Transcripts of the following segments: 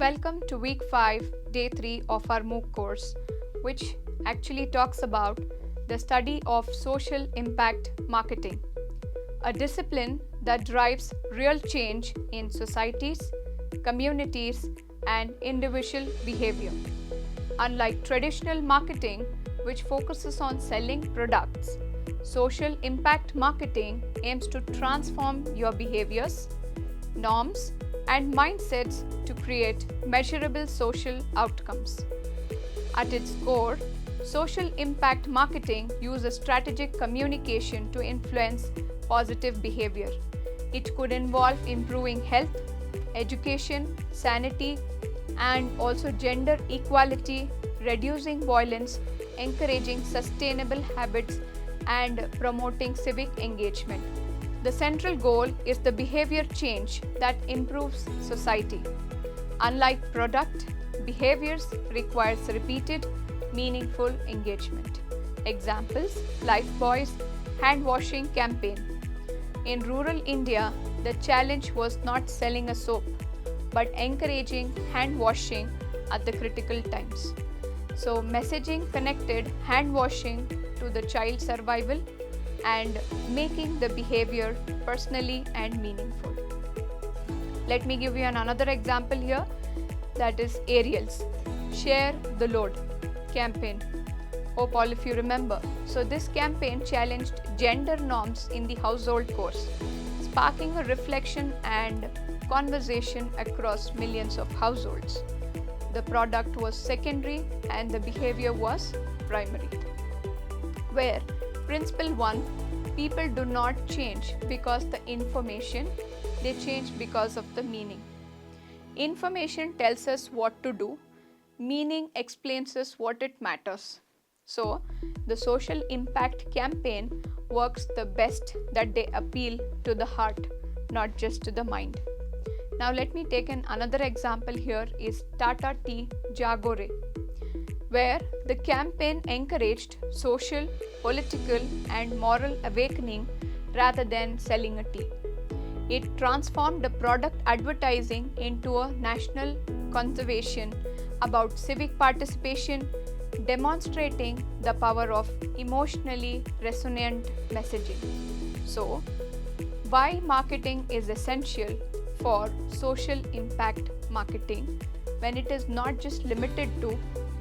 Welcome to week 5, day 3 of our MOOC course, which actually talks about the study of social impact marketing, a discipline that drives real change in societies, communities, and individual behavior. Unlike traditional marketing, which focuses on selling products, social impact marketing aims to transform your behaviors, norms, and mindsets to create measurable social outcomes. At its core, social impact marketing uses strategic communication to influence positive behavior. It could involve improving health, education, sanity, and also gender equality, reducing violence, encouraging sustainable habits, and promoting civic engagement. The central goal is the behavior change that improves society. Unlike product, behaviors requires repeated, meaningful engagement. Examples: Lifebuoy's hand washing campaign. In rural India, the challenge was not selling a soap, but encouraging hand washing at the critical times. So, messaging connected hand washing to the child survival and making the behavior personally and meaningful. Let me give you another example here, that is Ariel's Share the Load campaign. Hope all of you remember. So this campaign challenged gender norms in the household chores, sparking a reflection and conversation across millions of households. The product was secondary and the behavior was primary. Where Principle 1, people do not change because the information, they change because of the meaning. Information tells us what to do, meaning explains us what it matters. So, the social impact campaign works the best that they appeal to the heart, not just to the mind. Now let me take another example here is Tata Tea Jago Re, where the campaign encouraged social, political, and moral awakening rather than selling a tea. It transformed the product advertising into a national conservation about civic participation, demonstrating the power of emotionally resonant messaging. So, why marketing is essential for social impact marketing when it is not just limited to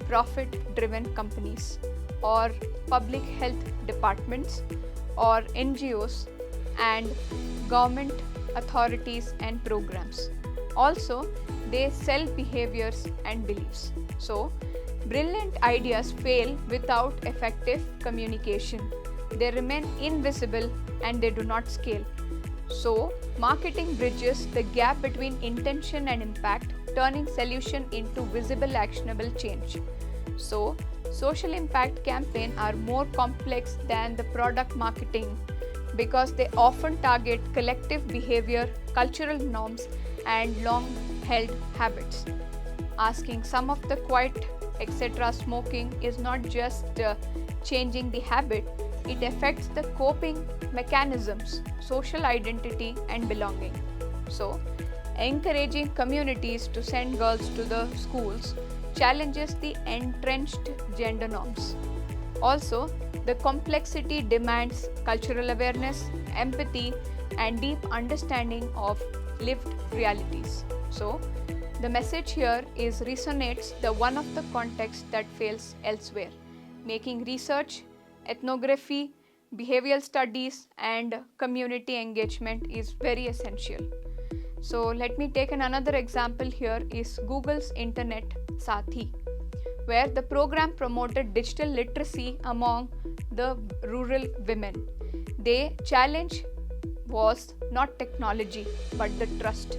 profit-driven companies or public health departments or NGOs and government authorities and programs. Also, they sell behaviors and beliefs. So, brilliant ideas fail without effective communication. They remain invisible and they do not scale. So, marketing bridges the gap between intention and impact, turning solution into visible actionable change. So, social impact campaigns are more complex than the product marketing because they often target collective behavior, cultural norms, and long-held habits. Asking some of the quiet, etc. smoking is not just changing the habit, it affects the coping mechanisms, social identity, and belonging. So, encouraging communities to send girls to the schools challenges the entrenched gender norms. Also, the complexity demands cultural awareness, empathy, and deep understanding of lived realities. So, the message here is resonates the one of the context that fails elsewhere, making research, ethnography, behavioral studies, and community engagement is very essential. So let me take another example here is Google's Internet Sathi, where the program promoted digital literacy among the rural women. Their challenge was not technology but the trust.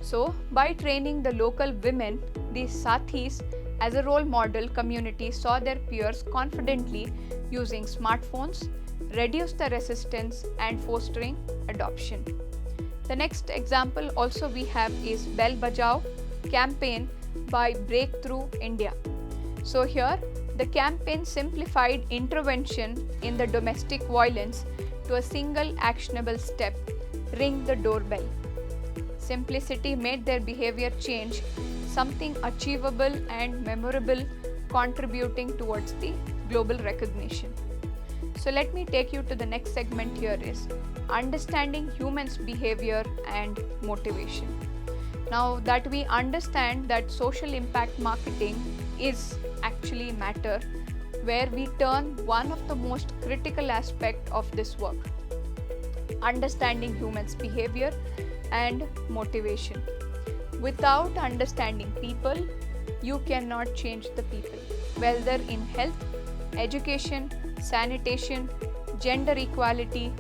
So by training the local women, these Sathis as a role model community saw their peers confidently using smartphones, reduce the resistance and fostering adoption. The next example also we have is Bell Bajao campaign by Breakthrough India. So here the campaign simplified intervention in the domestic violence to a single actionable step: ring the doorbell. Simplicity made their behavior change, something achievable and memorable, contributing towards the global recognition. So let me take you to the next segment here is understanding humans' behavior and motivation. Now that we understand that social impact marketing is actually matter, where we turn one of the most critical aspect of this work, understanding humans' behavior and motivation. Without understanding people, you cannot change the people, whether in health, education, sanitation, gender equality,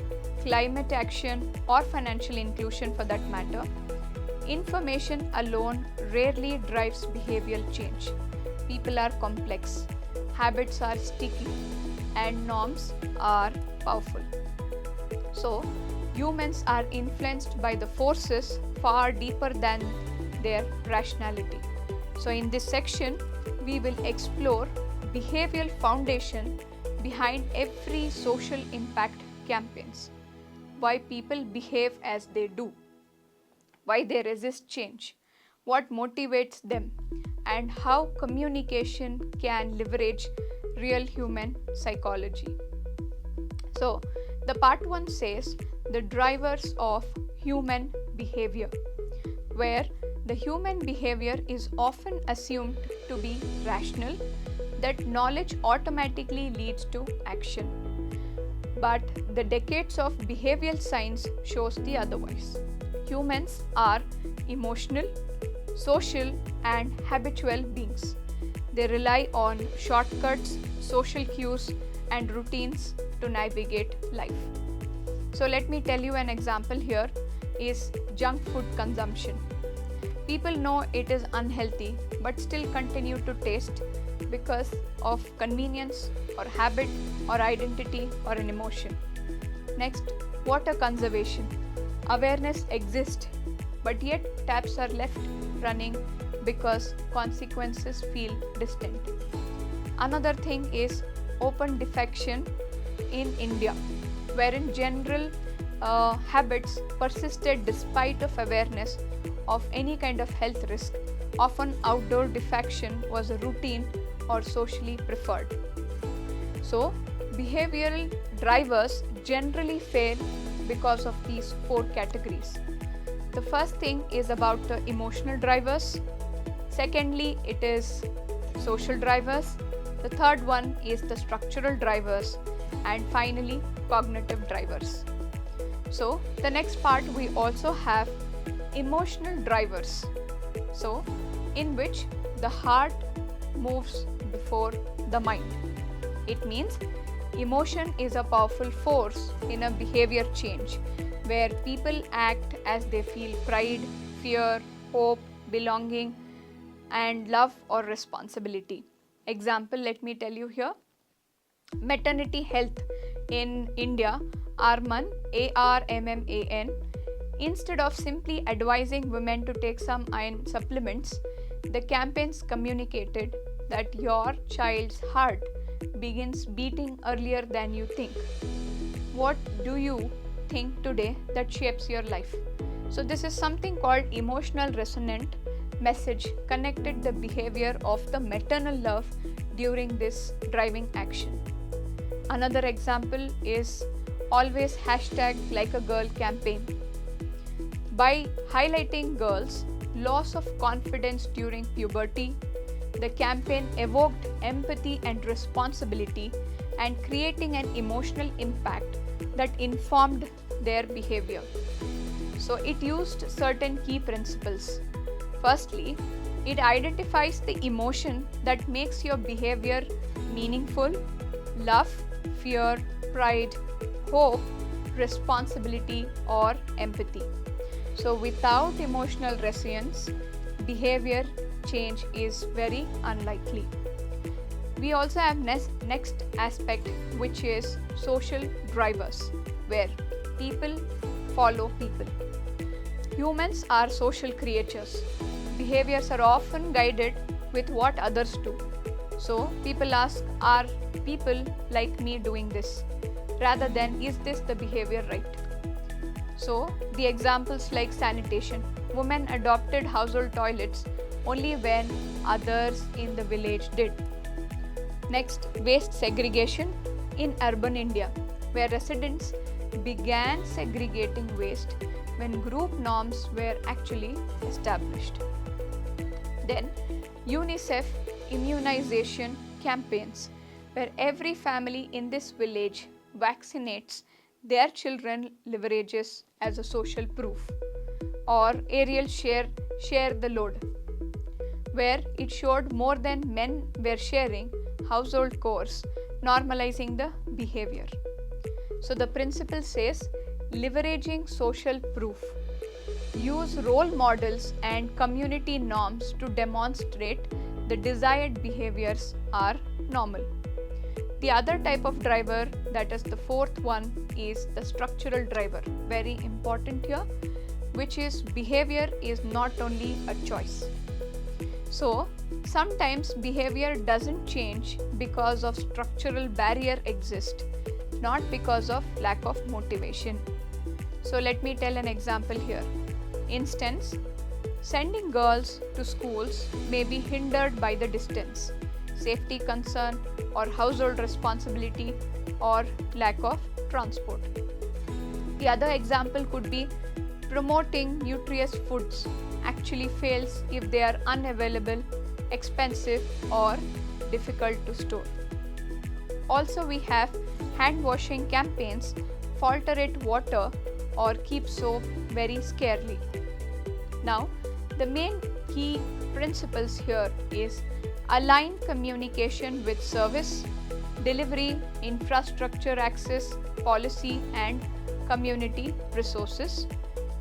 climate action, or financial inclusion for that matter. Information alone rarely drives behavioral change. People are complex, habits are sticky, and norms are powerful. So, humans are influenced by the forces far deeper than their rationality. So, in this section, we will explore behavioral foundation behind every social impact campaigns, why people behave as they do, why they resist change, what motivates them, and how communication can leverage real human psychology. So, the part 1 says the drivers of human behavior, where the human behavior is often assumed to be rational, that knowledge automatically leads to action. But the decades of behavioral science shows the otherwise. Humans are emotional, social, and habitual beings. They rely on shortcuts, social cues, and routines to navigate life. So let me tell you an example here is junk food consumption. People know it is unhealthy but still continue to taste because of convenience or habit or identity or an emotion. Next, water conservation. Awareness exists, but yet taps are left running because consequences feel distant. Another thing is open defecation in India, wherein general habits persisted despite of awareness of any kind of health risk. Often outdoor defecation was a routine or socially preferred. So, behavioral drivers generally fail because of these 4 categories. The first thing is about the emotional drivers. Secondly, it is social drivers. The third one is the structural drivers. And finally, cognitive drivers. So, the next part we also have emotional drivers. So, in which the heart moves before the mind. It means emotion is a powerful force in a behavior change where people act as they feel pride, fear, hope, belonging, and love or responsibility. Example, let me tell you here. Maternity health in India, Arman, ARMMAN, instead of simply advising women to take some iron supplements, the campaigns communicated that your child's heart begins beating earlier than you think. What do you think today that shapes your life? So this is something called emotional resonant message connected the behavior of the maternal love during this driving action. Another example is always #LikeAGirl campaign. By highlighting girls' loss of confidence during puberty, the campaign evoked empathy and responsibility and creating an emotional impact that informed their behavior. So it used certain key principles. Firstly, it identifies the emotion that makes your behavior meaningful: love, fear, pride, hope, responsibility, or empathy. So without emotional resonance, behavior change is very unlikely. We also have next aspect, which is social drivers, where people follow people. Humans are social creatures. Behaviors are often guided with what others do. So people ask, are people like me doing this? Rather than, is this the behavior right? So the examples like sanitation. Women adopted household toilets only when others in the village did. Next, waste segregation in urban India, where residents began segregating waste when group norms were actually established. Then, UNICEF immunization campaigns, where every family in this village vaccinates their children, leverages as a social proof. Or Ariel share the load, where it showed more than men were sharing household chores, normalizing the behavior. So the principle says leveraging social proof. Use role models and community norms to demonstrate the desired behaviors are normal. The other type of driver, that is the fourth one, is the structural driver. Very important here, which is behavior is not only a choice. So, sometimes behavior doesn't change because of structural barrier exist, not because of lack of motivation. So let me tell an example here. Instance, sending girls to schools may be hindered by the distance, safety concern, or household responsibility, or lack of transport. The other example could be promoting nutritious foods actually fails if they are unavailable, expensive, or difficult to store. Also, we have hand washing campaigns filtrate water or keep soap very scarcely. Now, the main key principles here is align communication with service, delivery, infrastructure access, policy, and community resources.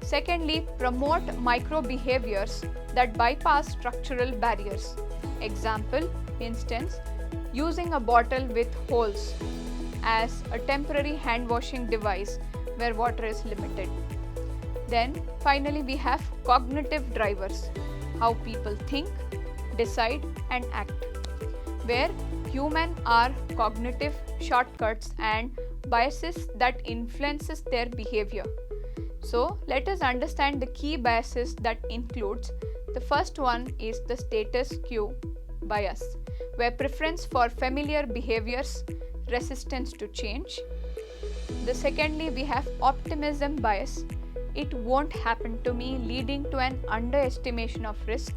Secondly, promote micro behaviors that bypass structural barriers. Example, instance, using a bottle with holes as a temporary hand washing device where water is limited. Then finally we have cognitive drivers, how people think, decide and act, where human are cognitive shortcuts and biases that influences their behavior. So let us understand the key biases that includes. The first one is the status quo bias, where preference for familiar behaviors, resistance to change. The secondly, we have optimism bias. It won't happen to me, leading to an underestimation of risk.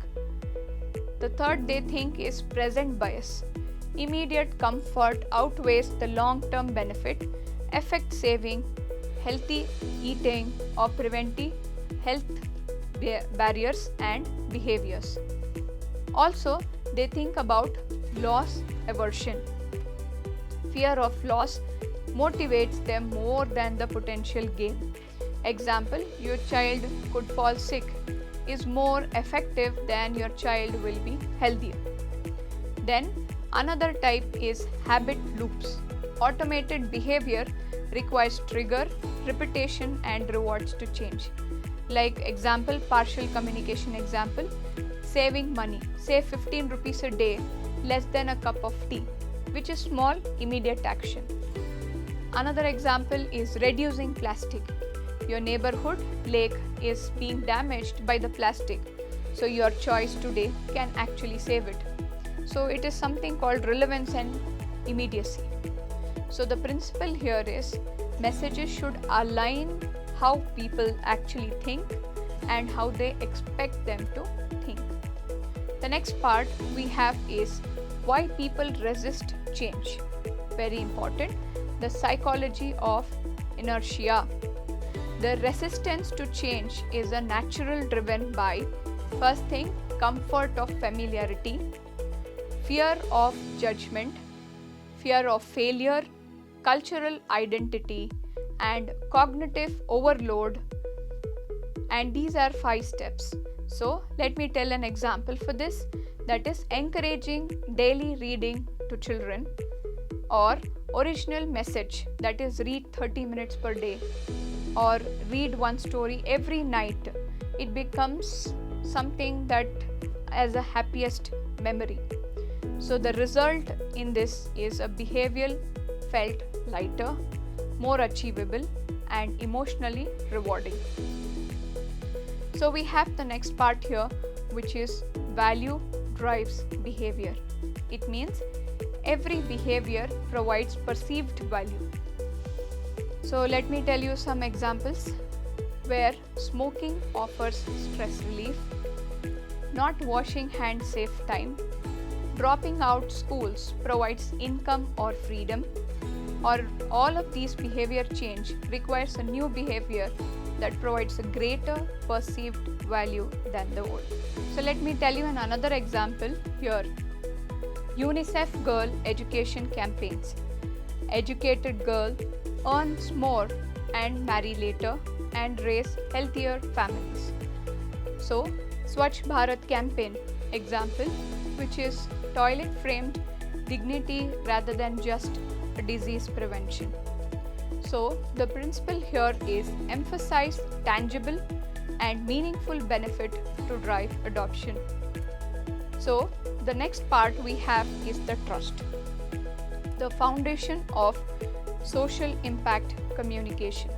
The third they think is present bias. Immediate comfort outweighs the long-term benefit, effect saving, healthy eating or preventing health barriers and behaviors. Also, they think about loss aversion. Fear of loss motivates them more than the potential gain. Example, your child could fall sick is more effective than your child will be healthier. Then another type is habit loops. Automated behavior requires trigger, repetition and rewards to change. Like example, partial communication example, saving money, save 15 rupees a day, less than a cup of tea, which is small immediate action. Another example is reducing plastic. Your neighborhood lake is being damaged by the plastic, so your choice today can actually save it. So it is something called relevance and immediacy. So the principle here is messages should align how people actually think and how they expect them to think. The next part we have is why people resist change. Very important, the psychology of inertia. The resistance to change is a natural driven by, first thing, comfort of familiarity, fear of judgment, fear of failure, cultural identity, and cognitive overload. And these are 5 steps. So let me tell an example for this, that is encouraging daily reading to children, or original message, that is read 30 minutes per day, or read one story every night. It becomes something that as a happiest memory. So the result in this is a behavioral felt lighter, more achievable and emotionally rewarding. So we have the next part here, which is value drives behavior. It means every behavior provides perceived value. So let me tell you some examples where smoking offers stress relief, not washing hands save time, dropping out schools provides income or freedom, or all of these behavior change requires a new behavior that provides a greater perceived value than the old. So let me tell you another example here. UNICEF Girl Education Campaigns. Educated girl earns more and marry later and raise healthier families. So Swachh Bharat campaign example, which is toilet framed dignity rather than just a disease prevention. So the principle here is emphasize tangible and meaningful benefit to drive adoption. So the next part we have is the trust, the foundation of social impact communication.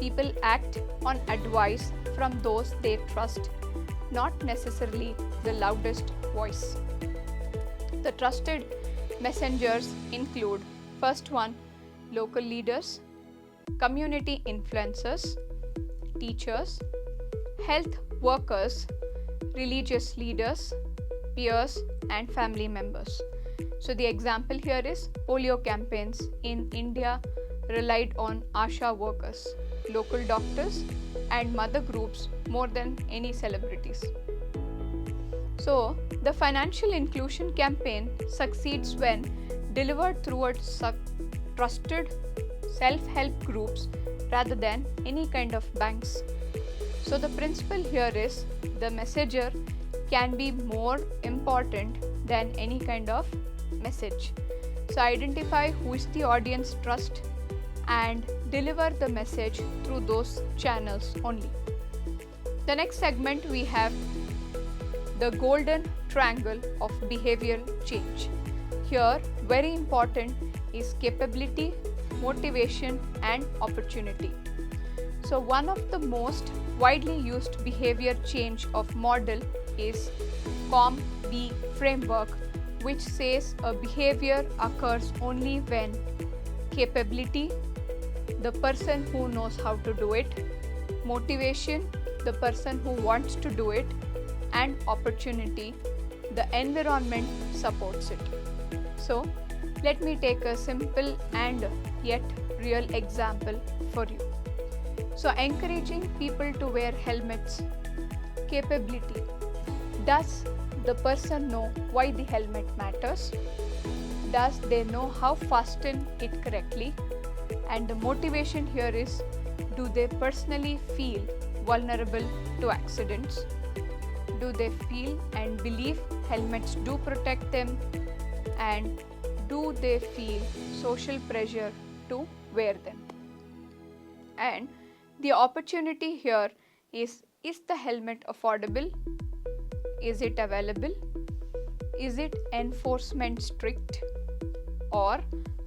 People act on advice from those they trust, not necessarily the loudest voice. The trusted messengers include, first one, local leaders, community influencers, teachers, health workers, religious leaders, peers, and family members. So the example here is polio campaigns in India relied on ASHA workers, local doctors, and mother groups more than any celebrities. So the financial inclusion campaign succeeds when delivered through trusted self-help groups rather than any kind of banks. So the principle here is the messenger can be more important than any kind of message. So identify who is the audience trust and deliver the message through those channels only. The next segment we have the golden triangle of behavioral change. Here very important is capability, motivation, and opportunity. So one of the most widely used behavior change of model is COM-B framework, which says a behavior occurs only when capability, the person who knows how to do it, motivation, the person who wants to do it, and opportunity, the environment supports it. So let me take a simple and yet real example for you. So encouraging people to wear helmets. Capability. Does the person know why the helmet matters? Does they know how to fasten it correctly? And the motivation here is, do they personally feel vulnerable to accidents? Do they feel and believe helmets do protect them? And do they feel social pressure to wear them? And the opportunity here is the helmet affordable? Is it available? Is it enforcement strict? Or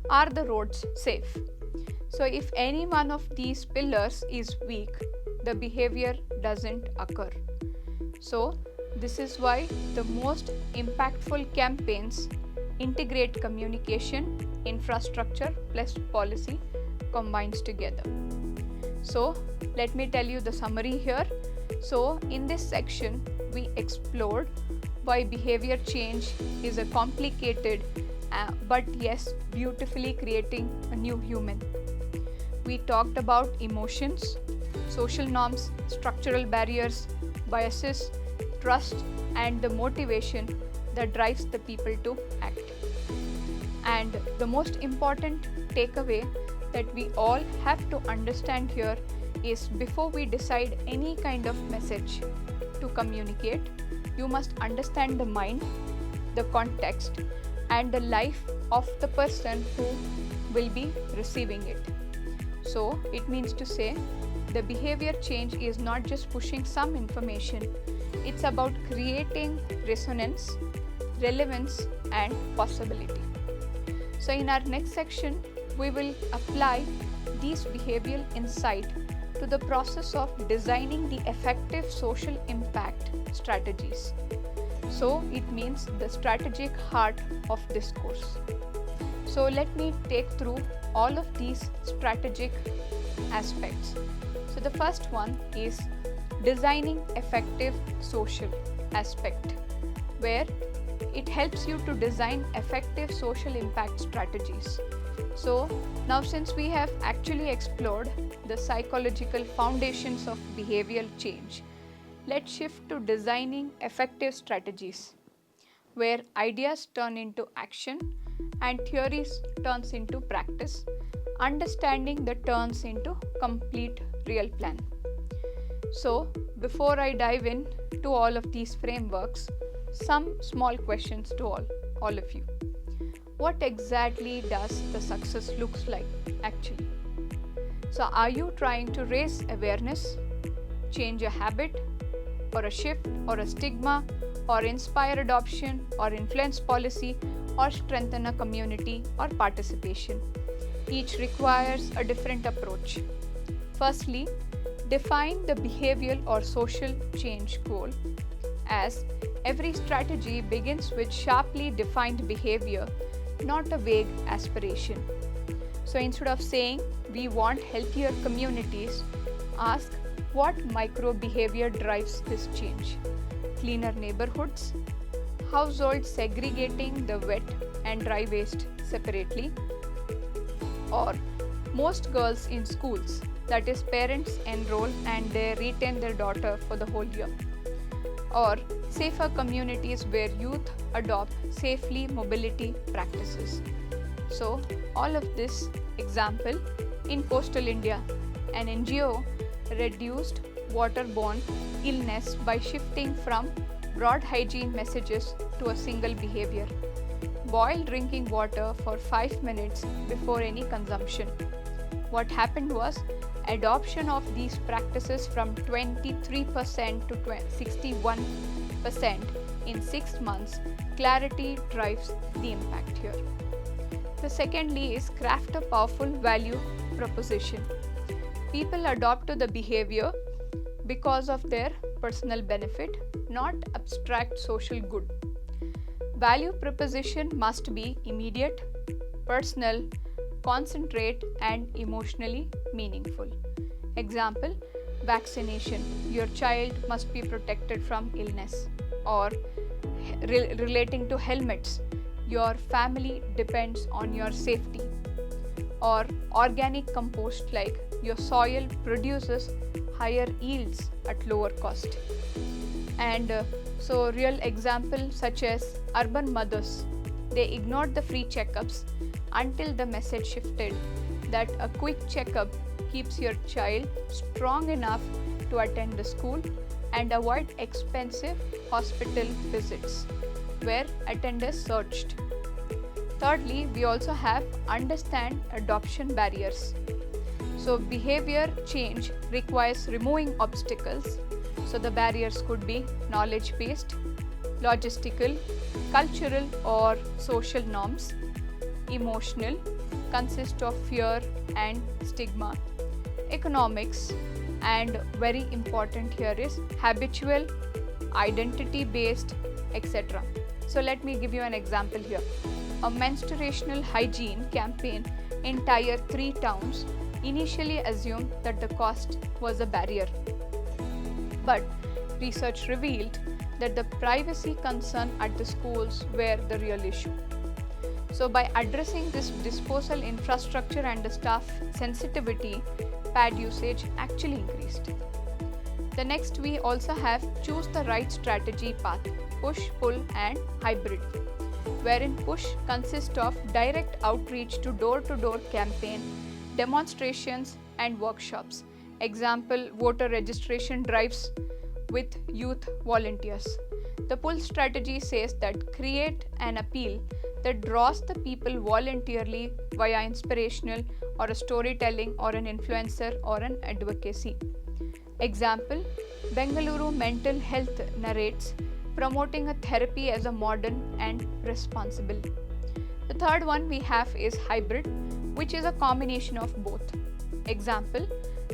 are the roads safe? So if any one of these pillars is weak, the behavior doesn't occur. So this is why the most impactful campaigns integrate communication, infrastructure plus policy combines together. So let me tell you the summary here. So in this section we explored why behavior change is a complicated but yes, beautifully creating a new human. We talked about emotions, social norms, structural barriers, biases, trust, and the motivation that drives the people to act. And the most important takeaway that we all have to understand here is, before we decide any kind of message to communicate, you must understand the mind, the context, and the life of the person who will be receiving it. So it means to say, the behavior change is not just pushing some information, it's about creating resonance, relevance, and possibility. So in our next section, we will apply these behavioral insight to the process of designing the effective social impact strategies. So it means the strategic heart of discourse. So let me take through all of these strategic aspects. So the first one is designing effective social aspect, where it helps you to design effective social impact strategies. So now, since we have actually explored the psychological foundations of behavioral change, let's shift to designing effective strategies, where ideas turn into action and theories turns into practice, understanding the turns into complete real plan. So before I dive in to all of these frameworks, some small questions to all of you. What exactly does the success looks like actually? So are you trying to raise awareness, change a habit, or a shift, or a stigma, or inspire adoption, or influence policy, or strengthen a community or participation? Each requires a different approach. Firstly, define the behavioral or social change goal, as every strategy begins with sharply defined behavior, not a vague aspiration. So instead of saying we want healthier communities, ask what micro behavior drives this change? Cleaner neighborhoods, households segregating the wet and dry waste separately, or most girls in schools, that is, parents enroll and they retain their daughter for the whole year, or safer communities where youth adopt safely mobility practices. So, all of this example in coastal India, an NGO reduced waterborne illness by shifting from broad hygiene messages to a single behavior: boil drinking water for 5 minutes before any consumption. What happened was adoption of these practices from 23% to 61% in 6 months. Clarity drives the impact here. The secondly is craft a powerful value proposition. People adopt to the behavior because of their personal benefit, not abstract social good. Value proposition must be immediate, personal, concentrate, and emotionally meaningful. Example: vaccination. Your child must be protected from illness. Or relating to helmets. Your family depends on your safety. Or organic compost, like your soil produces higher yields at lower cost. And so real examples such as urban mothers, they ignored the free checkups until the message shifted that a quick checkup keeps your child strong enough to attend the school and avoid expensive hospital visits, where attenders surged. Thirdly, we also have understand adoption barriers. So behavior change requires removing obstacles. So the barriers could be knowledge-based, logistical, cultural or social norms, emotional, consist of fear and stigma, economics, and very important here is habitual, identity-based, etc. So let me give you an example here. A menstruational hygiene campaign in Tier 3 towns initially assumed that the cost was a barrier. But research revealed that the privacy concern at the schools were the real issue. So by addressing this disposal infrastructure and the staff sensitivity, pad usage actually increased. The next, we also have choose the right strategy path: push, pull, and hybrid, wherein push consists of direct outreach to door-to-door campaign, demonstrations, and workshops. Example: voter registration drives with youth volunteers. The pull strategy says that create an appeal that draws the people voluntarily via inspirational or a storytelling or an influencer or an advocacy. Example: Bengaluru Mental Health narrates promoting a therapy as a modern and responsible. The third one we have is hybrid, which is a combination of both. Example: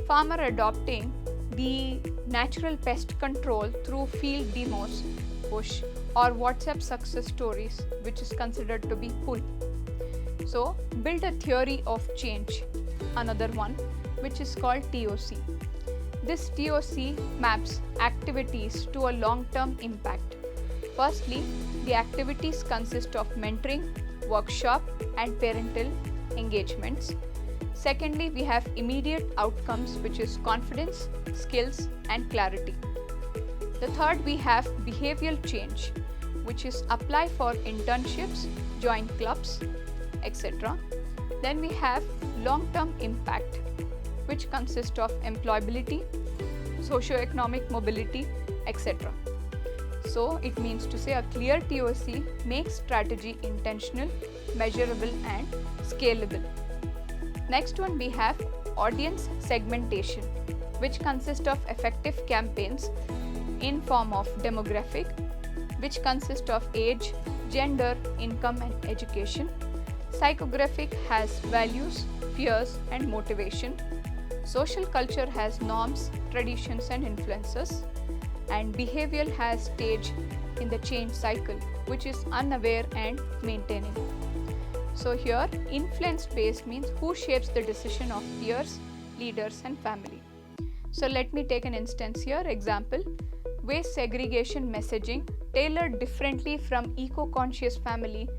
farmer adopting the natural pest control through field demos, push, or WhatsApp success stories, which is considered to be pull. So build a theory of change, another one, which is called TOC. This TOC maps activities to a long-term impact. Firstly, the activities consist of mentoring, workshop, and parental engagements. Secondly, we have immediate outcomes, which is confidence, skills, and clarity. The third, we have behavioral change, which is apply for internships, join clubs, etc. Then we have long-term impact, which consists of employability, socio-economic mobility, etc. So it means to say a clear TOC makes strategy intentional, measurable, and scalable. Next one, we have audience segmentation, which consists of effective campaigns in form of demographic, which consist of age, gender, income, and education. Psychographic has values, fears, and motivation. Social culture has norms, traditions, and influences. And behavioral has stage in the change cycle, which is unaware and maintaining. So here, influence-based means who shapes the decision of peers, leaders, and family. So let me take an instance here. Example, waste segregation messaging tailored differently from eco-conscious family,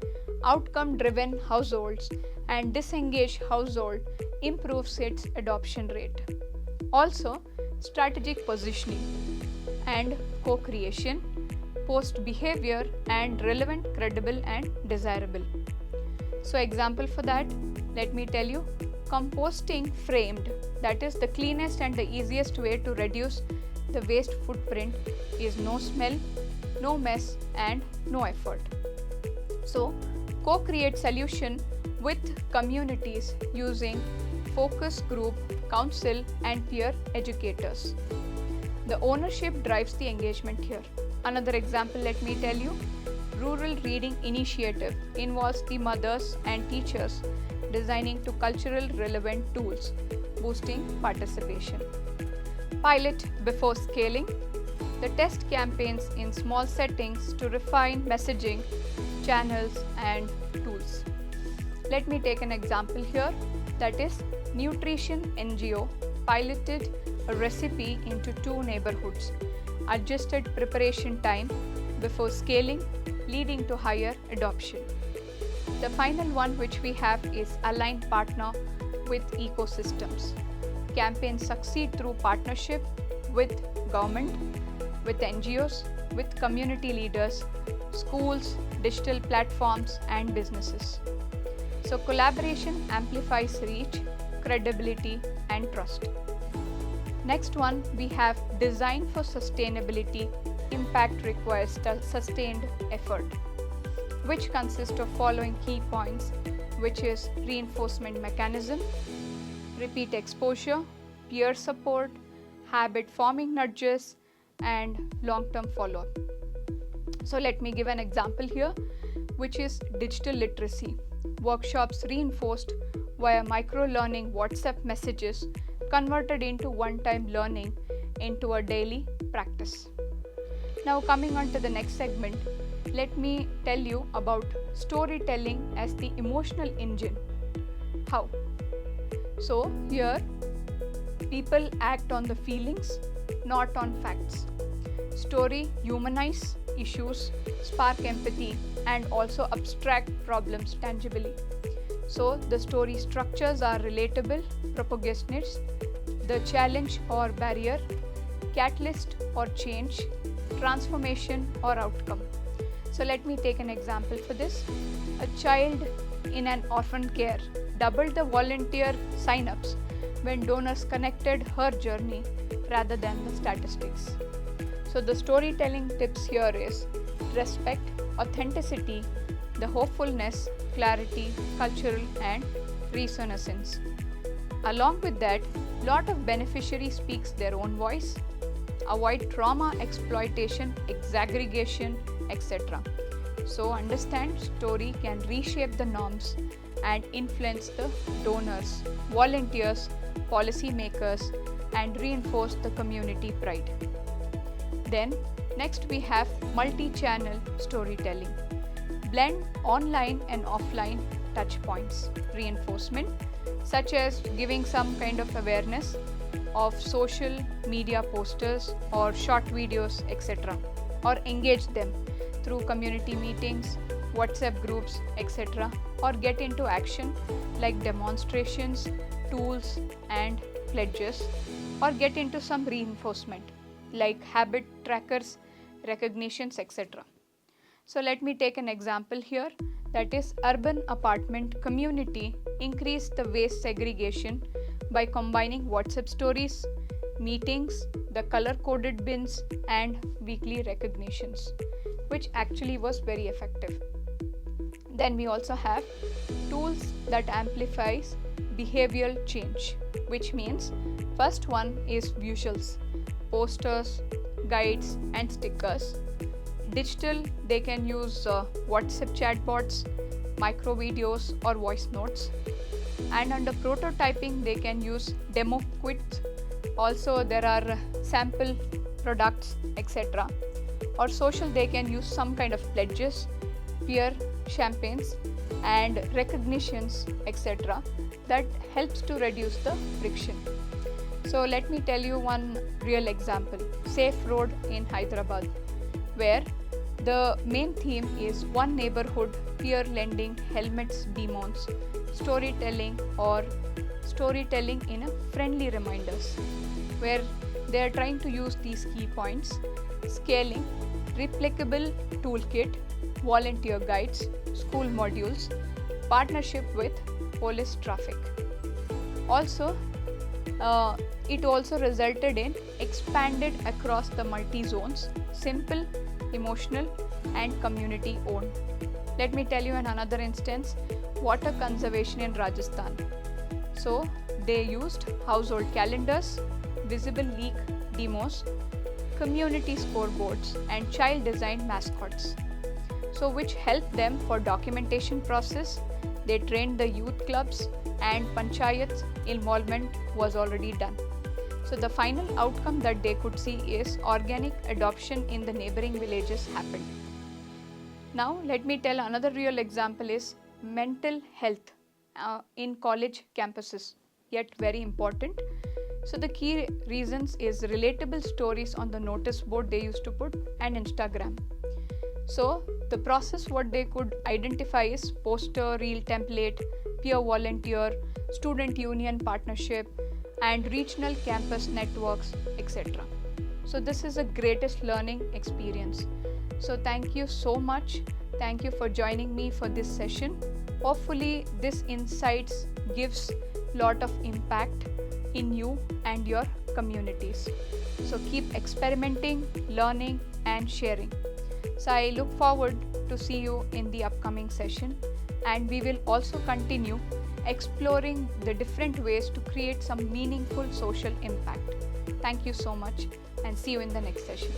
outcome-driven households, and disengaged household improves its adoption rate. Also, strategic positioning and co-creation, post behavior, and relevant, credible, and desirable. So example for that, let me tell you, composting framed, that is the cleanest and the easiest way to reduce the waste footprint is no smell, no mess, and no effort. So co-create solution with communities using focus group, council, and peer educators. The ownership drives the engagement here. Another example, let me tell you, Rural Reading Initiative involves the mothers and teachers designing to cultural relevant tools, boosting participation. Pilot before scaling, the test campaigns in small settings to refine messaging, channels, and tools. Let me take an example here, that is Nutrition NGO piloted a recipe into 2 neighborhoods, adjusted preparation time before scaling, leading to higher adoption. The final one which we have is aligned partner with ecosystems. Campaigns succeed through partnership with government, with NGOs, with community leaders, schools, digital platforms, and businesses. So collaboration amplifies reach, credibility, and trust. Next one, we have design for sustainability. Impact requires sustained effort, which consists of following key points, which is reinforcement mechanism, repeat exposure, peer support, habit forming nudges, and long-term follow-up. So let me give an example here, which is digital literacy. Workshops reinforced via micro-learning WhatsApp messages converted into one-time learning into a daily practice. Now coming on to the next segment, let me tell you about storytelling as the emotional engine. How? So here, people act on the feelings, not on facts. Story humanize issues, spark empathy, and also abstract problems tangibly. So the story structures are relatable, protagonist, the challenge or barrier, catalyst or change, transformation or outcome. So let me take an example for this. A child in an orphan care doubled the volunteer sign-ups when donors connected her journey rather than the statistics. So the storytelling tips here is respect, authenticity, the hopefulness, clarity, cultural, and resonance. Along with that, lot of beneficiary speaks their own voice, avoid trauma, exploitation, exaggeration, etc. So understand story can reshape the norms and influence the donors, volunteers, policy makers, and reinforce the community pride. Then Next, we have multi-channel storytelling. Blend online and offline touchpoints. Reinforcement, such as giving some kind of awareness of social media posters or short videos, etc., or engage them through community meetings, WhatsApp groups, etc., or get into action like demonstrations, tools, and pledges, or get into some reinforcement like habit trackers, recognitions, etc. So let me take an example here, that is urban apartment community increase the waste segregation by combining WhatsApp stories, meetings, the color coded bins, and weekly recognitions, which actually was very effective. Then we also have tools that amplifies behavioral change, which means first one is visuals, posters, guides, and stickers. Digital, they can use WhatsApp chatbots, micro videos, or voice notes. And under prototyping, they can use demo kits. Also, there are sample products, etc. Or social, they can use some kind of pledges, peer campaigns, and recognitions, etc. that helps to reduce the friction. So let me tell you one real example, Safe Road in Hyderabad, where the main theme is one neighborhood, peer lending, helmets, demons, storytelling, or storytelling in a friendly reminders, where they are trying to use these key points: scaling, replicable toolkit, volunteer guides, school modules, partnership with police traffic. Also, it also resulted in expanded across the multi-zones, simple, emotional, and community owned. Let me tell you another instance, water conservation in Rajasthan. So they used household calendars, visible leak demos, community scoreboards, and child designed mascots. So which helped them for documentation process. They trained the youth clubs, and panchayat's involvement was already done. So the final outcome that they could see is organic adoption in the neighboring villages happened. Now let me tell another real example is mental health in college campuses, yet very important. So the key reasons is relatable stories on the notice board they used to put, and Instagram. So the process what they could identify is poster, reel template, peer volunteer, student union partnership, and regional campus networks, etc. So this is the greatest learning experience. So thank you so much. Thank you for joining me for this session. Hopefully this insights gives lot of impact in you and your communities. So keep experimenting, learning, and sharing. So I look forward to see you in the upcoming session, and we will also continue exploring the different ways to create some meaningful social impact. Thank you so much, and see you in the next session.